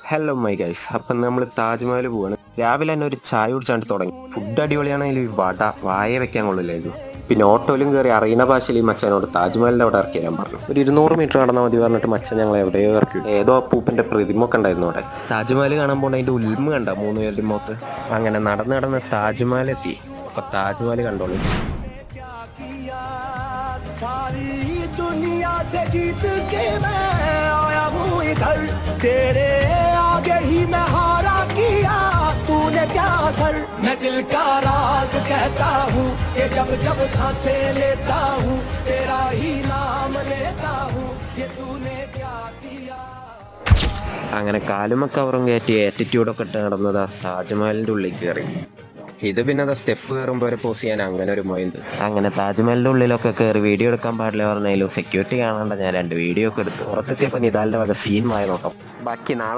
Hello my guys, അപ്പം നമ്മൾ താജ്മഹൽ പോവാണ്. രാവിലെ തന്നെ ഒരു ചായ കുടിച്ചാണ്ട് തുടങ്ങി. ഫുഡ് അടിപൊളിയാണെങ്കിൽ വട വായ വെക്കാൻ കൊള്ളില്ലായിരുന്നു. പിന്നെ ഓട്ടോയിലും കയറി അറിയുന്ന ഭാഷയിൽ ഈ മച്ചാനോട് താജ്മഹലിൻ്റെ അവിടെ ഇറക്കി തരാൻ പറഞ്ഞു. ഒരു 200 മീറ്റർ നടന്നാൽ മതി പറഞ്ഞിട്ട് മച്ചൻ ഞങ്ങൾ എവിടെയോ ഇറക്കി. ഏതോ അപ്പൂപ്പൻ്റെ പ്രതിമ ഒക്കെ ഉണ്ടായിരുന്നു അവിടെ. താജ്മഹൽ കാണാൻ പോകണ്ട അതിൻ്റെ ഉൽമ കണ്ട 3 പേരുടെ മുഖത്ത്. അങ്ങനെ നടന്ന് താജ്മഹൽ എത്തി. അപ്പൊ താജ്മഹൽ കണ്ടോളൂ. दुनिया से जीत के मैं आया हूँ इधर, तेरे आगे ही मैं हारा किया तूने क्या असर। मैं दिल का राज कहता हूँ कि जब जब सांसें लेता हूँ तेरा ही नाम लेता हूँ, ये तूने क्या किया. അങ്ങനെ കാലുമൊക്കെ അവറും കയറ്റി ആറ്റിറ്റ്യൂഡൊക്കെ ഇട്ട് നടന്നതാ താജ്മഹലിൻ്റെ ഉള്ളിൽ കയറി. ഇത് പിന്നെ സ്റ്റെപ്പ് കയറുമ്പോൾ ഒരു പോസ് ചെയ്യാൻ അങ്ങനെ ഒരു മൊയിന്ത്. അങ്ങനെ താജ്മഹലിൻ്റെ ഉള്ളിലൊക്കെ കയറി വീഡിയോ എടുക്കാൻ പാടില്ല പറഞ്ഞാലും സെക്യൂരിറ്റി കാണാണ്ട് ഞാൻ 2 വീഡിയോ ഒക്കെ എടുത്തു. പുറത്തെത്തിയപ്പോൾ നിതാലിൻ്റെ വക സീൻ മായ നോക്കാം. ബാക്കി നാളെ